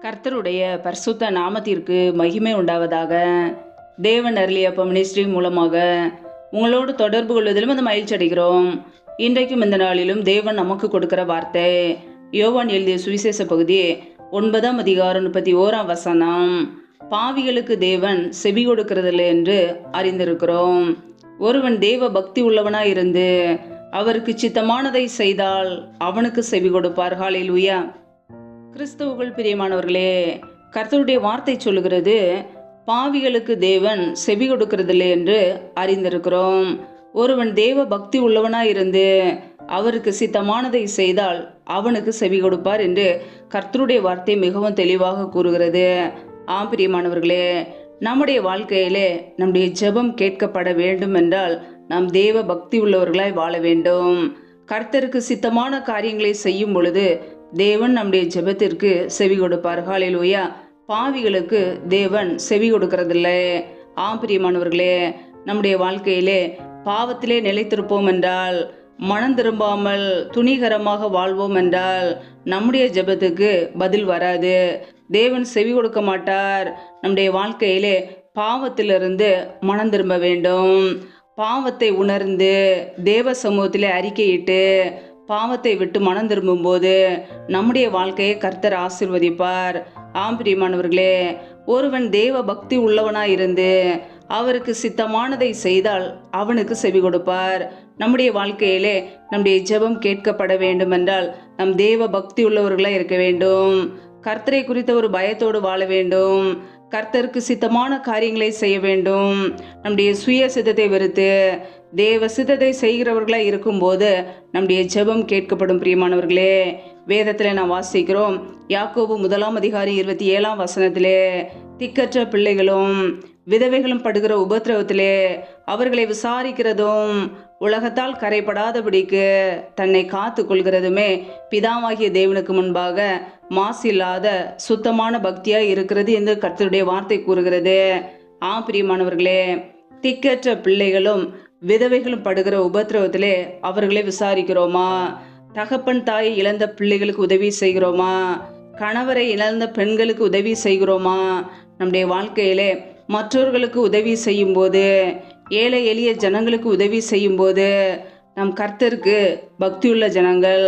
கர்த்தருடைய பரிசுத்த நாமத்திற்கு மகிமை உண்டாவதாக. தேவன் அருளியப்ப மினிஸ்ட்ரி மூலமாக உங்களோடு தொடர்பு கொள்வதிலும் அந்த மகிழ்ச்சி அடைகிறோம். இன்றைக்கும் இந்த நாளிலும் தேவன் நமக்கு கொடுக்கிற வார்த்தை யோவான் எழுதிய சுவிசேஷ பகுதி 9ஆம் அதிகாரம் 31ஆம் வசனம். பாவிகளுக்கு தேவன் செவி கொடுக்கிறதில்லை என்று அறிந்திருக்கிறோம். ஒருவன் தேவ பக்தி உள்ளவனாய் இருந்து அவருக்கு சித்தமானதை செய்தால் அவனுக்கு செவி கொடுப்பார். ஹல்லேலூயா. கிறிஸ்துவுக்குள் பிரியமானவர்களே, கர்த்தருடைய வார்த்தை சொல்லுகிறது, பாவிகளுக்கு தேவன் செவி கொடுக்கிறதில்லை என்று அறிந்திருக்கிறோம். ஒருவன் தேவ பக்தி உள்ளவனாய் இருந்து அவருக்கு சித்தமானதை செய்தால் அவனுக்கு செவி கொடுப்பார் என்று கர்த்தருடைய வார்த்தை மிகவும் தெளிவாக கூறுகிறது. பிரியமானவர்களே, நம்முடைய வாழ்க்கையிலே நம்முடைய ஜெபம் கேட்கப்பட வேண்டும் என்றால் நாம் தேவ பக்தி உள்ளவர்களாய் வாழ வேண்டும். கர்த்தருக்கு சித்தமான காரியங்களை செய்யும் பொழுது தேவன் நம்முடைய ஜெபத்திற்கு செவி கொடுப்பார். ஹல்லேலூயா. பாவிகளுக்கு தேவன் செவி கொடுக்கறதில்லை. பிரியமானவர்களே, நம்முடைய வாழ்க்கையிலே பாவத்திலே நிலைத்திருப்போம் என்றால், மனம் திரும்பாமல் துணிகரமாக வாழ்வோம் என்றால் நம்முடைய ஜெபத்துக்கு பதில் வராது. தேவன் செவி கொடுக்க மாட்டார். நம்முடைய வாழ்க்கையிலே பாவத்திலிருந்து மனம் திரும்ப வேண்டும். பாவத்தை உணர்ந்து தேவ சமூகத்திலே அறிக்கையிட்டு பாவத்தை விட்டு மனம் திரும்பும்போது நம்முடைய வாழ்க்கையை கர்த்தர் ஆசீர்வதிப்பார். பிரியமானவர்களே, ஒருவன் தேவ பக்தி உள்ளவனாய் இருந்து அவருக்கு சித்தமானதை செய்தால் அவனுக்கு செவி கொடுப்பார். நம்முடைய வாழ்க்கையிலே நம்முடைய ஜெபம் கேட்கப்பட வேண்டும் என்றால் நம் தேவ பக்தி உள்ளவர்களாக இருக்க வேண்டும். கர்த்தரை குறித்த ஒரு பயத்தோடு வாழ வேண்டும். கர்த்தருக்கு சித்தமான காரியங்களை செய்ய வேண்டும். நம்முடைய சுய சித்தத்தை வெறுத்து தேவ சித்தத்தை செய்கிறவர்களாக இருக்கும்போது நம்முடைய ஜெபம் கேட்கப்படும். பிரியமானவர்களே, வேதத்தில் நாம் வாசிக்கிறோம், யாக்கோபு 1ஆம் அதிகாரம் 27ஆம் வசனத்திலே, திக்கற்ற பிள்ளைகளும் விதவைகளும் படுகிற உபத்திரவத்திலே அவர்களை விசாரிக்கிறதும் உலகத்தால் கரைப்படாதபடிக்கு தன்னை காத்து கொள்கிறதுமே பிதாவாகிய தேவனுக்கு முன்பாக மாசில்லாத சுத்தமான பக்தியாய் இருக்கிறது என்று கர்த்தருடைய வார்த்தை கூறுகிறது. பிரியமானவர்களே, திக்கற்ற பிள்ளைகளும் விதவைகளும் படுகிற உபத்திரவத்திலே அவர்களை விசாரிக்கிறோமா? தகப்பன் தாயை இழந்த பிள்ளைகளுக்கு உதவி செய்கிறோமா? கணவரை இழந்த பெண்களுக்கு உதவி செய்கிறோமா? நம்முடைய வாழ்க்கையிலே மற்றவர்களுக்கு உதவி செய்யும் போது, ஏழை எளிய ஜனங்களுக்கு உதவி செய்யும் போது நம் கர்த்தருக்கு பக்தியுள்ள ஜனங்கள்.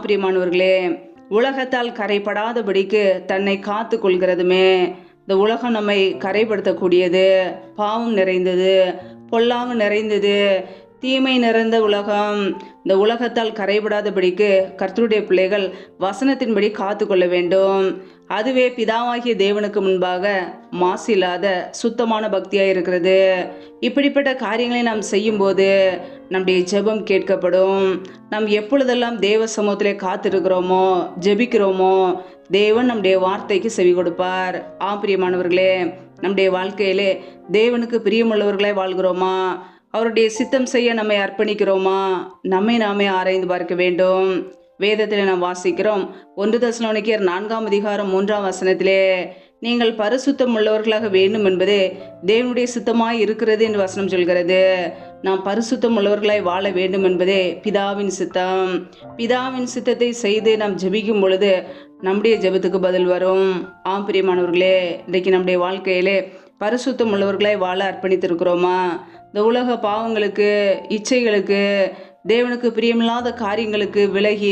பிரியமானவர்களே, உலகத்தால் கரைப்படாதபடிக்கு தன்னை காத்து கொள்கிறதுமே. இந்த உலகம் நம்மை கரைப்படுத்தக்கூடியது, பாவம் நிறைந்தது, பொல்லாங்கு நிறைந்தது, தீமை நிறைந்த உலகம். இந்த உலகத்தால் கரைபடாதபடிக்கு கர்த்தருடைய பிள்ளைகள் வசனத்தின்படி காத்து கொள்ள வேண்டும். அதுவே பிதாவாகிய தேவனுக்கு முன்பாக மாசில்லாத சுத்தமான பக்தியாக இருக்கிறது. இப்படிப்பட்ட காரியங்களை நாம் செய்யும்போது நம்முடைய ஜெபம் கேட்கப்படும். நாம் எப்பொழுதெல்லாம் தேவ சமூகத்திலே காத்திருக்கிறோமோ, ஜெபிக்கிறோமோ, தேவன் நம்முடைய வார்த்தைக்கு செவி கொடுப்பார். பிரியமானவர்களே, நம்முடைய வாழ்க்கையிலே தேவனுக்கு பிரியமுள்ளவர்களாய் வாழ்கிறோமா? அவருடைய சித்தம் செய்ய நம்மை அர்ப்பணிக்கிறோமா? நம்மை நாமே ஆராய்ந்து பார்க்க வேண்டும். வேதத்தில் நாம் வாசிக்கிறோம், 1 தெசலோனிக்கேயர் 4ஆம் அதிகாரம் 3ஆம் வசனத்திலே, நீங்கள் பரிசுத்தம் உள்ளவர்களாக வேண்டும் என்பதே தேவனுடைய சித்தமாய் இருக்கிறது என்று வசனம் சொல்கிறது. நாம் பரிசுத்தம் உள்ளவர்களாய் வாழ வேண்டும் என்பதே பிதாவின் சித்தம். பிதாவின் சித்தத்தை செய்து நாம் ஜெபிக்கும் பொழுது நம்முடைய ஜெபத்துக்கு பதில் வரும். பிரியமானவர்களே, இன்றைக்கு நம்முடைய வாழ்க்கையிலே பரிசுத்தம் உள்ளவர்களாய் வாழ அர்ப்பணித்திருக்கிறோமா? இந்த உலக பாவங்களுக்கு, இச்சைகளுக்கு, தேவனுக்கு பிரியமில்லாத காரியங்களுக்கு விலகி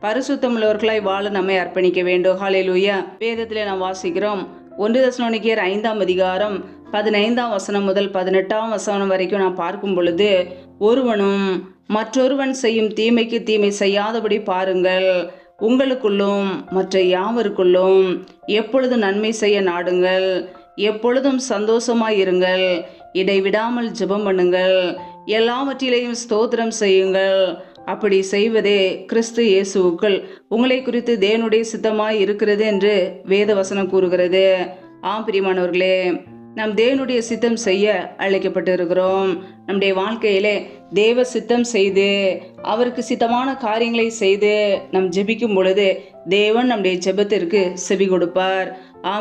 பரிசுத்தம் உள்ளவர்களாய் வாழ நம்மை அர்ப்பணிக்க வேண்டும். ஹல்லேலூயா. வேதத்திலே நாம் வாசிக்கிறோம், 1 தெசலோனிக்கேயர் 5ஆம் அதிகாரம் 15ஆம் வசனம் முதல் 18ஆம் வசனம் வரைக்கும் நாம் பார்க்கும் பொழுது, ஒருவனும் மற்றொருவன் செய்யும் தீமைக்கு தீமை செய்யாதபடி பாருங்கள். உங்களுக்குள்ளும் மற்ற யாவருக்குள்ளும் எப்பொழுது நன்மை செய்ய நாடுங்கள். எப்பொழுதும் சந்தோஷமாயிருங்கள். இடைவிடாமல் ஜெபம் பண்ணுங்கள். எல்லாவற்றிலேயும் ஸ்தோத்திரம் செய்யுங்கள். அப்படி செய்வதே கிறிஸ்து இயேசுவுக்குள் உங்களை குறித்து தேவனுடைய சித்தமாய் இருக்கிறது என்று வேத வசனம் கூறுகிறது. பிரியமானவர்களே, நாம் தேவனுடைய சித்தம் செய்ய அழைக்கப்பட்டு இருக்கிறோம். நம்முடைய வாழ்க்கையிலே தேவ சித்தம் செய்து அவருக்கு சித்தமான காரியங்களை செய்து நாம் ஜெபிக்கும் பொழுது தேவன் நம்முடைய ஜெபத்திற்கு செவி கொடுப்பார்.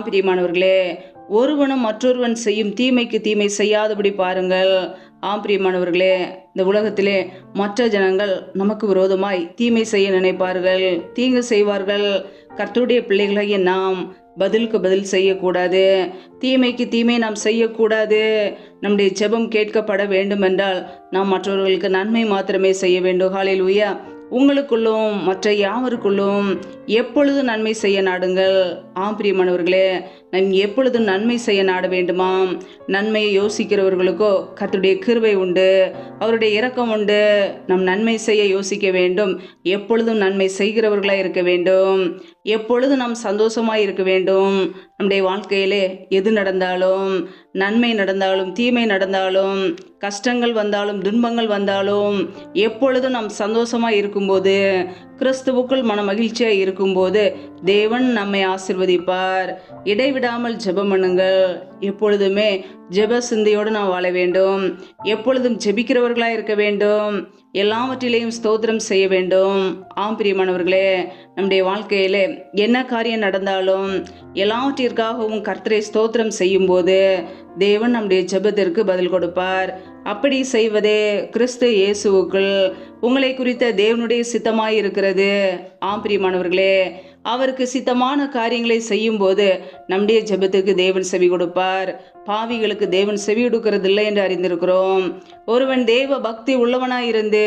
பிரியமானவர்களே, ஒருவனும் மற்றொருவன் செய்யும் தீமைக்கு தீமை செய்யாதபடி பாருங்கள். பிரியமானவர்களே, இந்த உலகத்திலே மற்ற ஜனங்கள் நமக்கு விரோதமாய் தீமை செய்ய நினைப்பார்கள், தீங்கு செய்வார்கள், கர்த்தருடைய பிள்ளைகளாகிய நாம் பதிலுக்கு பதில் செய்யக்கூடாது, தீமைக்கு தீமை நாம் செய்யக்கூடாது. நம்முடைய ஜெபம் கேட்கப்பட வேண்டும் என்றால் நாம் மற்றவர்களுக்கு நன்மை மாத்திரமே செய்ய வேண்டும். ஹல்லேலூயா. உங்களுக்குள்ளும் மற்ற யாவருக்குள்ளும் எப்பொழுதும் நன்மை செய்ய நாடுங்கள். பிரியமானவர்களே, நாம் எப்பொழுதும் நன்மை செய்ய நாட வேண்டுமாம். நன்மையை யோசிக்கிறவர்களுக்கோ கர்த்தருடைய கிருபை உண்டு, அவருடைய இரக்கம் உண்டு. நம் நன்மை செய்ய யோசிக்க வேண்டும். எப்பொழுதும் நன்மை செய்கிறவர்களாக இருக்க வேண்டும். எப்பொழுதும் நாம் சந்தோஷமாய் இருக்க வேண்டும். நம்முடைய வாழ்க்கையிலே எது நடந்தாலும், நன்மை நடந்தாலும் தீமை நடந்தாலும், கஷ்டங்கள் வந்தாலும் துன்பங்கள் வந்தாலும், எப்பொழுதும் நாம் சந்தோஷமாய் இருக்கும்போது, கிறிஸ்துவுக்குள் மன மகிழ்ச்சியாக இருக்கும்போது தேவன் நம்மை ஆசீர்வதிப்பார். இடைவிடாமல் ஜெபம் பண்ணுங்கள். எப்பொழுதுமே ஜெப சிந்தையோடு நாம் வாழ வேண்டும். எப்பொழுதும் ஜெபிக்கிறவர்களாக இருக்க வேண்டும். எல்லாவற்றிலையும் ஸ்தோத்திரம் செய்ய வேண்டும். பிரியமானவர்களே, நம்முடைய வாழ்க்கையிலே என்ன காரியம் நடந்தாலும் எல்லாவற்றிற்காகவும் கர்த்தரை ஸ்தோத்திரம் செய்யும் போது தேவன் நம்முடைய ஜெபத்திற்கு பதில் கொடுப்பார். அப்படி செய்வதே கிறிஸ்து இயேசுவுக்குள் உங்களை குறித்த தேவனுடைய சித்தமாய் இருக்கிறது. பிரியமானவர்களே, அவருக்கு சித்தமான காரியங்களை செய்யும் போது நம்முடைய ஜெபத்துக்கு தேவன் செவி கொடுப்பார். பாவிகளுக்கு தேவன் செவி கொடுக்கறதில்லை என்று அறிந்திருக்கிறோம். ஒருவன் தேவ பக்தி உள்ளவனாயிருந்து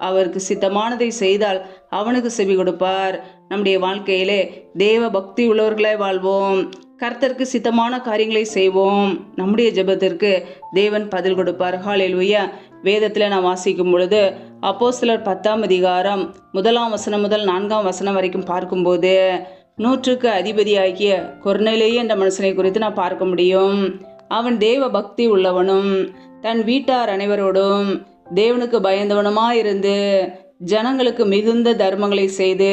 அவருக்கு சித்தமானதை செய்தால் அவனுக்கு செவி கொடுப்பார். நம்முடைய வாழ்க்கையிலே தேவ பக்தி உள்ளவர்களாய் வாழ்வோம். கர்த்தருக்கு சித்தமான காரியங்களை செய்வோம். நம்முடைய ஜெபத்திற்கு தேவன் பதில் கொடுப்பார். ஹல்லேலூயா. வேதத்தில் நாம் வாசிக்கும் பொழுது அப்போஸ்தலர் 10ஆம் அதிகாரம் 1ஆம் வசனம் முதல் 4ஆம் வசனம் வரைக்கும் பார்க்கும்போது 100க்கு அதிபதியாகிய கொர்நேலியு என்ற மனுஷனை குறித்து நான் பார்க்க முடியும். அவன் தேவ பக்தி உள்ளவனும் தன் வீட்டார் அனைவரோடும் தேவனுக்கு பயந்தவனுமாயிருந்து ஜனங்களுக்கு மிகுந்த தர்மங்களை செய்து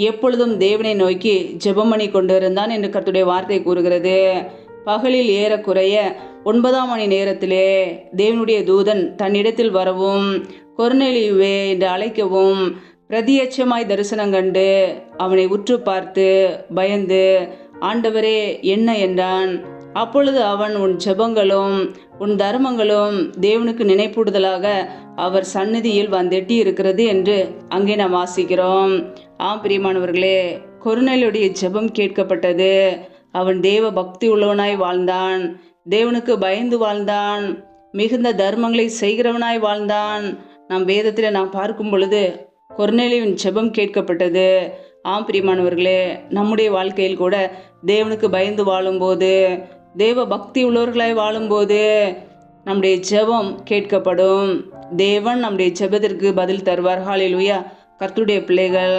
எப்பொழுதும் தேவனை நோக்கி ஜெபம் பண்ணி கொண்டிருந்தான் என்று கர்த்தருடைய வார்த்தை கூறுகிறது. பகலில் ஏறக்குறைய 9ஆம் மணி நேரத்திலே தேவனுடைய தூதன் தன்னிடத்தில் வரவும் கொர்நேலியுவே என்று அழைக்கவும் பிரதியட்சமாய் தரிசனம் கண்டு அவனை உற்று பார்த்து பயந்து, ஆண்டவரே என்ன என்றான். அப்பொழுது அவன், உன் ஜெபங்களும் உன் தர்மங்களும் தேவனுக்கு நினைப்பூடுதலாக அவர் சந்நிதியில் வந்தெட்டி இருக்கிறது என்று அங்கே நாம் வாசிக்கிறோம். பிரியமானவர்களே, கொர்நேலியுடைய ஜெபம் கேட்கப்பட்டது. அவன் தேவ பக்தி உள்ளவனாய் வாழ்ந்தான், தேவனுக்கு பயந்து வாழ்ந்தான், மிகுந்த தர்மங்களை செய்கிறவனாய் வாழ்ந்தான். நாம் வேதத்தில் நாம் பார்க்கும் பொழுது கொர்நேலியுவின் ஜெபம் கேட்கப்பட்டது. பிரியமானவர்களே, நம்முடைய வாழ்க்கையில் கூட தேவனுக்கு பயந்து வாழும்போது, தேவ பக்தி உள்ளவர்களாய் வாழும்போது நம்முடைய ஜெபம் கேட்கப்படும். தேவன் நம்முடைய ஜெபத்திற்கு பதில் தருவார். ஹல்லேலூயா. கர்த்தருடைய பிள்ளைகள்,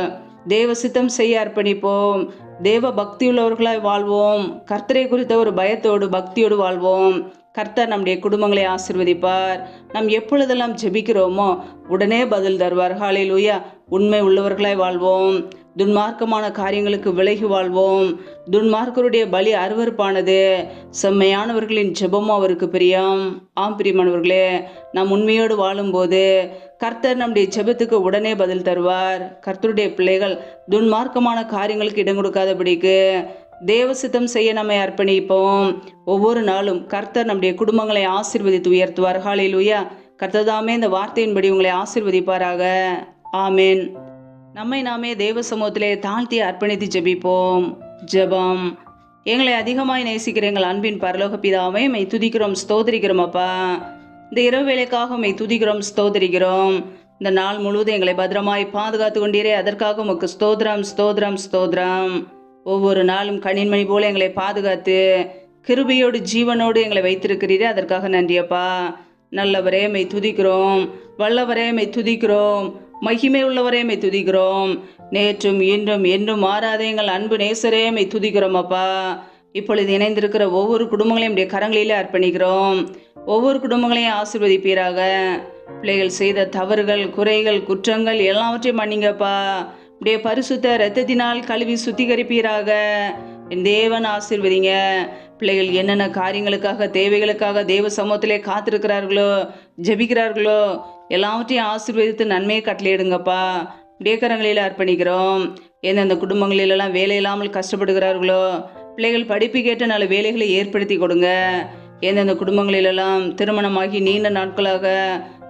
தேவ சித்தம் செய்ய அர்ப்பணிப்போம். தேவ பக்தி உள்ளவர்களாய் வாழ்வோம். கர்த்தரை குறித்த ஒரு பயத்தோடு பக்தியோடு வாழ்வோம். கர்த்தர் நம்முடைய குடும்பங்களை ஆசீர்வதிப்பார். நாம் எப்பொழுதெல்லாம் ஜெபிக்கிறோமோ உடனே பதில் தருவார். ஹல்லேலூயா. உண்மை உள்ளவர்களாய் வாழ்வோம். துன்மார்க்கமான காரியங்களுக்கு விலகி வாழ்வோம். துன்மார்க்கருடைய பலி அருவருப்பானது, செம்மையானவர்களின் ஜெபமும் அவருக்கு பிரியம். பிரியமானவர்களே, நாம் உண்மையோடு வாழும்போது கர்த்தர் நம்முடைய ஜெபத்துக்கு உடனே பதில் தருவார். கர்த்தருடைய பிள்ளைகள் துன்மார்க்கமான காரியங்களுக்கு இடம் கொடுக்காதபடிக்கு தேவ சித்தம் செய்ய நம்மை அர்ப்பணிப்போம். ஒவ்வொரு நாளும் கர்த்தர் நம்முடைய குடும்பங்களை ஆசீர்வதித்து உயர்த்துவார். ஹல்லேலூயா. கர்த்தர் தாமே இந்த வார்த்தையின்படி உங்களை ஆசீர்வதிப்பாராக. ஆமேன். நம்மை நாமே தேவ சமூகத்திலே தாழ்த்தி அர்ப்பணித்து ஜெபிப்போம். ஜெபம். எங்களை அதிகமாய் நேசிக்கிற எங்கள் அன்பின் பரலோக பிதாவே, மெய் துதிக்கிறோம், ஸ்தோத்திரிக்கிறோம். அப்பா, இந்த இரவு வேளைக்காக மெய் துதிக்கிறோம், ஸ்தோத்திரிக்கிறோம். இந்த நாள் முழுவதும் எங்களை பத்திரமாய் பாதுகாத்து கொண்டீரே, அதற்காக உமக்கு ஸ்தோத்திரம், ஸ்தோத்திரம், ஸ்தோத்திரம். ஒவ்வொரு நாளும் கண்ணின்மணி போல எங்களை பாதுகாத்து கிருபையோடு ஜீவனோடு எங்களை வைத்திருக்கிறீரே, அதற்காக நன்றியப்பா. நல்லவரே மெய் துதிக்கிறோம், வல்லவரே மெய் துதிக்கிறோம், மகிமை உள்ளவரே மெய் துதிக்கிறோம். நேற்றும் இன்றும் என்றும் மாறாத எங்கள் அன்பு நேசரே மெய் துதிக்கிறோம். அப்பா, இப்பொழுது இணைந்திருக்கிற ஒவ்வொரு குடும்பங்களையும் உடைய கரங்களிலே அர்ப்பணிக்கிறோம். ஒவ்வொரு குடும்பங்களையும் ஆசீர்வதிப்பீராக. பிள்ளைகள் செய்த தவறுகள், குறைகள், குற்றங்கள் எல்லாவற்றையும் மன்னிங்கப்பா. உடைய பரிசுத்த இரத்தத்தினால் கழுவி சுத்திகரிப்பீராக. என் தேவன் ஆசீர்வதிங்க. பிள்ளைகள் என்னென்ன காரியங்களுக்காக, தேவைகளுக்காக தேவ சமூகத்திலே காத்திருக்கிறார்களோ, ஜெபிக்கிறார்களோ, எல்லாவற்றையும் ஆசீர்வதித்து நன்மையை கட்டளையிடுங்கப்பா. உடைய கரங்களில் அர்ப்பணிக்கிறோம். எந்தெந்த குடும்பங்களிலெல்லாம் வேலை இல்லாமல் கஷ்டப்படுகிறார்களோ, பிள்ளைகள் படிப்புக்கேற்ற நல்ல வேலைகளை ஏற்படுத்தி கொடுங்க. எந்தெந்த குடும்பங்களிலெல்லாம் திருமணமாகி நீண்ட நாட்களாக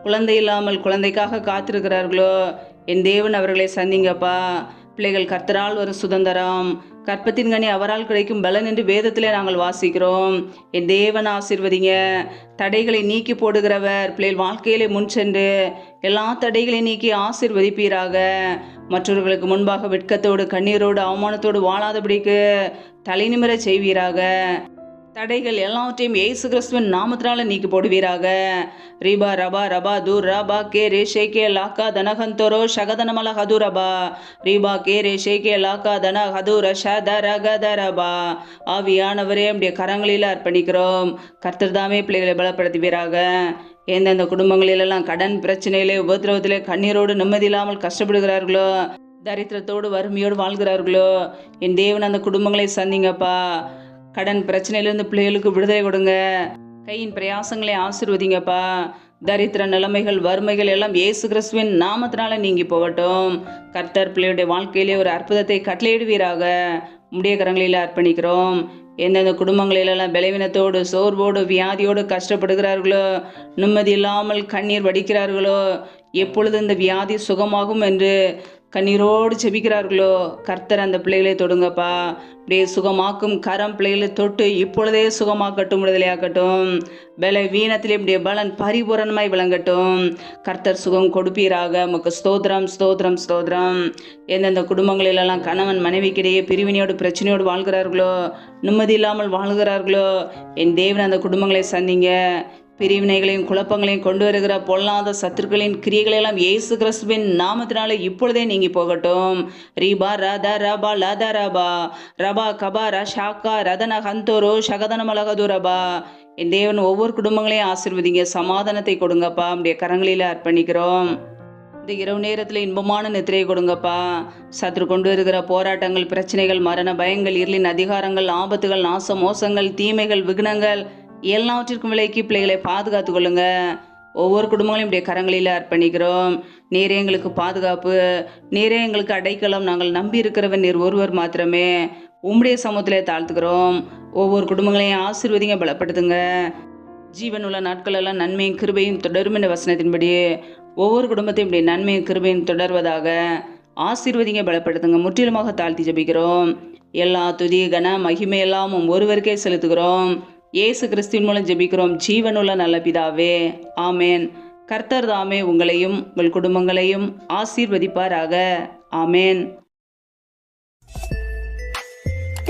குழந்தை இல்லாமல் குழந்தைக்காக காத்திருக்கிறார்களோ, என் தேவன் அவர்களை சந்திங்கப்பா. பிள்ளைகள் கர்த்தரால் ஒரு சுதந்திரம், கற்பத்தின் கனி அவரால் கிடைக்கும் பலன் என்று வேதத்திலே நாங்கள் வாசிக்கிறோம். என் தேவன் ஆசீர்வதிங்க. தடைகளை நீக்கி போடுகிறவர் பிள்ளைகள் வாழ்க்கையிலே முன் சென்று எல்லா தடைகளையும் நீக்கி ஆசீர்வதிப்பீராக. மற்றவர்களுக்கு முன்பாக வெட்கத்தோடு கண்ணீரோடு அவமானத்தோடு வாழாதபடிக்கு தலை நிமிர செய்வீராக. தடைகள் எல்லாவற்றையும் இயேசு கிறிஸ்துவின் நாமத்தினால நீக்கி போடுவீராக. ரீபா ரபா ரபா தூர் ரபா கே ரே ஷேகே லாக்கா தனகந்தோரோ ஷகதனமல ஹது ரபா ரீபா கே ரே ஷேகே லாக்கா தன ஹது ரஷத ரகத ரபா. ஆவியானவரே நம்முடைய கரங்களில் அர்ப்பணிக்கிறோம். கர்த்தர் தாமே பிள்ளைகளை பலப்படுத்துவீராக. எந்தெந்த குடும்பங்களிலெல்லாம் கடன் பிரச்சனையிலே உபத்திரவத்திலே கண்ணீரோடு நிம்மதி இல்லாமல் கஷ்டப்படுகிறார்களோ, தரித்திரத்தோடு வறுமையோடு வாழ்கிறார்களோ, என் தேவன் அந்த குடும்பங்களை சந்திங்கப்பா. கடன் பிரச்சனையிலிருந்து பிள்ளைகளுக்கு விடுதலை கொடுங்க. கையின் பிரயாசங்களை ஆசீர்வதிங்கப்பா. தரித்திர நிலைமைகள் வறுமைகள் எல்லாம் இயேசு கிறிஸ்துவின் நாமத்தினால நீங்கி போகட்டும். கர்த்தர் பிள்ளையுடைய வாழ்க்கையிலே ஒரு அற்புதத்தை கட்டளையிடுவீராக. உம்முடைய கரங்களில் அர்ப்பணிக்கிறோம். எந்தெந்த குடும்பங்களிலெல்லாம் பலவீனத்தோடு சோர்வோடு வியாதியோடு கஷ்டப்படுகிறார்களோ, நிம்மதி இல்லாமல் கண்ணீர் வடிக்கிறார்களோ, எப்பொழுது இந்த வியாதி சுகமாகும் என்று கண்ணீரோடு செபிக்கிறார்களோ, கர்த்தர் அந்த பிள்ளைகளை தொடுங்கப்பா. அப்படியே சுகமாக்கும் கரம் பிள்ளைகளை தொட்டு இப்பொழுதே சுகமாக்கட்டும், விடுதலையாக்கட்டும். பலவீனத்திலே இப்படியே பலன் பரிபூரணமாய் விளங்கட்டும். கர்த்தர் சுகம் கொடுப்பீராக. உமக்கு ஸ்தோத்திரம் ஸ்தோத்திரம் ஸ்தோத்திரம். எந்தெந்த குடும்பங்களிலெல்லாம் கணவன் மனைவிக்கிடையே பிரிவினையோடு பிரச்சனையோடு வாழ்கிறார்களோ, நிம்மதி இல்லாமல் வாழ்கிறார்களோ, என் தேவன் அந்த குடும்பங்களை சந்திங்க. பிரிவினைகளையும் குழப்பங்களையும் கொண்டு வருகிற பொல்லாத சத்துருக்களின் கிரியைகளெல்லாம் இயேசு கிறிஸ்துவின் நாமத்தினாலே இப்பொழுதே நீங்கி போகட்டும். ரீபா ரத ரபா லத ரபா ரபா கபா ரஷாக்கா ரதன ஹந்தோரோ ஷகதனமலகது ரபா. என் தேவன் ஒவ்வொரு குடும்பங்களையும் ஆசீர்வதிங்க. சமாதானத்தை கொடுங்கப்பா. நம்முடைய கரங்களில் அர்ப்பணிக்கிறோம். இந்த இரவு நேரத்தில் இன்பமான நித்திரையை கொடுங்கப்பா. சத்ரு கொண்டு வருகிற போராட்டங்கள், பிரச்சனைகள், மரண பயங்கள், இருளின் அதிகாரங்கள், ஆபத்துகள், நாச மோசங்கள், தீமைகள், விக்னங்கள் எல்லாவற்றிற்கும் விலைக்கு பிள்ளைகளை பாதுகாத்து கொள்ளுங்க. ஒவ்வொரு குடும்பங்களையும் இப்படியே கரங்களில் அர்ப்பணிக்கிறோம். நீரே எங்களுக்கு பாதுகாப்பு, நீரே எங்களுக்கு அடைக்கலம். நாங்கள் நம்பி இருக்கிறவன் நீர் ஒருவர் மாத்திரமே. உம்முடைய சமூகத்திலே தாழ்த்துக்கிறோம். ஒவ்வொரு குடும்பங்களையும் ஆசீர்வதிங்க, பலப்படுத்துங்க. ஜீவனுள்ள நாட்கள் எல்லாம் நன்மையும் கிருபையும் தொடரும் என்ற வசனத்தின்படி ஒவ்வொரு குடும்பத்தையும் இப்படி நன்மையும் கிருபையும் தொடர்வதாக ஆசீர்வதிங்க, பலப்படுத்துங்க. முற்றிலுமாக தாழ்த்தி ஜெபிக்கிறோம். எல்லா துதி கன மகிமையெல்லாம் ஒருவருக்கே செலுத்துகிறோம். இயேசு கிறிஸ்துவின் மூலம் ஜெபிக்கிறோம் ஜீவனுள்ள நல்ல பிதாவே, ஆமேன். கர்த்தர் தாமே உங்களையும் உங்கள் குடும்பங்களையும் ஆசீர்வதிப்பாராக. ஆமேன்.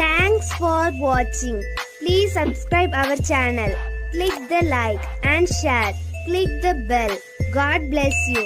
Thanks for watching. Please subscribe our channel. Click the like and share. Click the bell. God bless you.